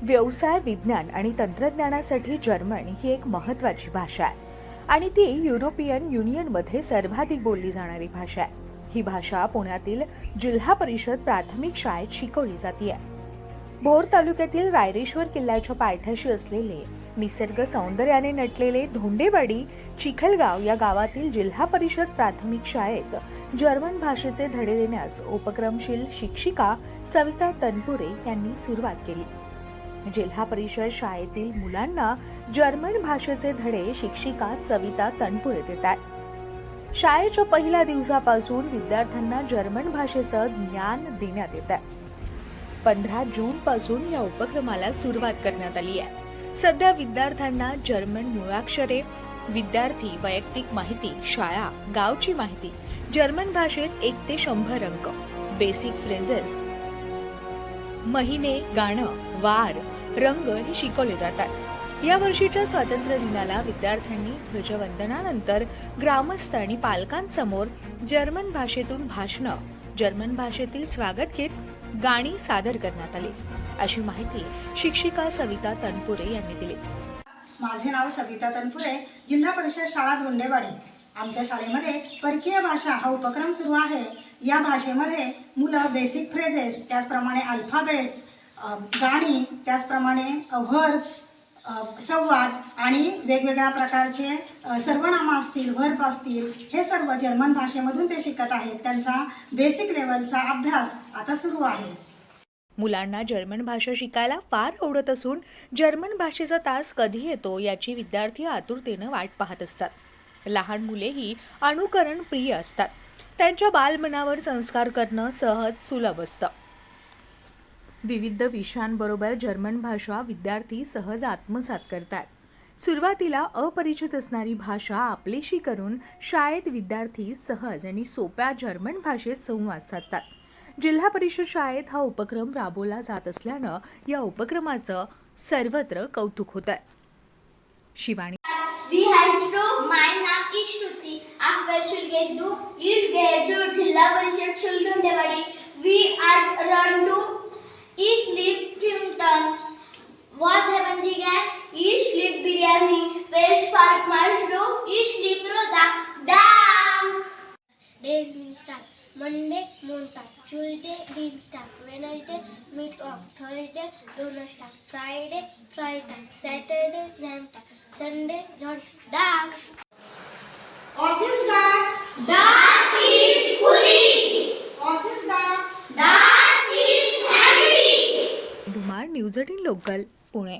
व्यवसाय, विज्ञान आणि तंत्रज्ञानासाठी जर्मन ही एक महत्त्वाची भाषा आहे आणि ती युरोपियन युनियनमध्ये सर्वाधिक बोलली जाणारी भाषा आहे. ही भाषा पुण्यातील जिल्हा परिषद प्राथमिक शाळेत शिकवली जाते. भोर तालुक्यातील रायरेश्वर किल्ल्याच्या पायथ्याशी असलेले निसर्ग सौंदर्याने नटलेले धोंडेवाडी चिखलगाव या गावातील जिल्हा परिषद प्राथमिक शाळेत जर्मन भाषेचे धडे देण्यास उपक्रमशील शिक्षिका सविता तनपुरे यांनी सुरुवात केली. जिल्हा परिषद शाळेतील मुलांना जर्मन भाषेचे धडे शिक्षिका सविता तनपुरे देतात. शाळेच्या पहिल्या दिवसापासून विद्यार्थ्यांना जर्मन भाषेचं ज्ञान देण्यात येतं. 15 जून पासून या उपक्रमाला सुरुवात करण्यात आली आहे. सध्या विद्यार्थ्यांना जर्मन मुळाक्षरे, विद्यार्थी वैयक्तिक माहिती, शाळा, गावची माहिती, जर्मन भाषेत 1 ते 100 अंक, बेसिक फ्रेजेस, महिने, गाणं, वार, रंग हे शिकवले जातात. या वर्षीच्या स्वातंत्र्य दिनाला विद्यार्थ्यांनी ध्वजवंदनानंतर ग्रामस्थ आणि पालकांसमोर जर्मन भाषेतून भाषणं, जर्मन भाषेतील स्वागत गीत, गाणी सादर करण्यात आली, अशी माहिती शिक्षिका सविता तनपुरे यांनी दिली. माझे नाव सविता तनपुरे, जिल्हा परिषद शाळा धोंडेवाडी. आमच्या शाळेमध्ये परकीय भाषा हा उपक्रम सुरू आहे. या भाषेमध्ये मुलं बेसिक फ्रेजेस, त्याचप्रमाणे अल्फाबेट्स, गाणी, त्याचप्रमाणे व्हर्ब्स, संवाद आणि वेगवेगळ्या प्रकारचे सर्वनाम असतील, व्हर्ब असतील, हे सर्व जर्मन भाषेमधून ते शिकत आहेत. त्यांचा बेसिक लेवलचा अभ्यास आता सुरू आहे. मुलांना जर्मन भाषा शिकायला फार आवडत असून जर्मन भाषेचा तास कधी येतो याची विद्यार्थी आतुरतेनं वाट पाहत असतात. लहान मुलेही अनुकरण प्रिय असतात. त्यांच्या बालमनावर संस्कार करणं सहज सुलभ असतं. विविध विषयांबरोबर जर्मन भाषा विद्यार्थी सहज आत्मसात करतात. सुरुवातीला अपरिचित असणारी भाषा आपलीशी करून शाळेत विद्यार्थी सहज आणि सोप्या जर्मन भाषेत संवाद साधतात. जिल्हा परिषद शाळेत हा उपक्रम राबवला जात असल्यानं या उपक्रमाचं सर्वत्र कौतुक होत आहे. Shivani. Wie heißt du? Mein Name ist Shruti. Auf welche Schule gehst du? Ich gehe zur Jilla Parishad Schule Dhondewadi. We are run to. Ich liebe Pimpton. Was haben Sie gern? Ich liebe Biryani. Welches Farbe machst du? Ich liebe Rosa. Dank. Days start. Monday, Montag. Tuesday, Dienstag. Wednesday, Mittwoch. Thursday, Donnerstag. Friday, Freitag. Saturday, Sonntag. Sunday, Sonntag. Was ist das? Das ist Pulli. Was ist das? Das ist Handy. Dhumal news 18 local, Pune.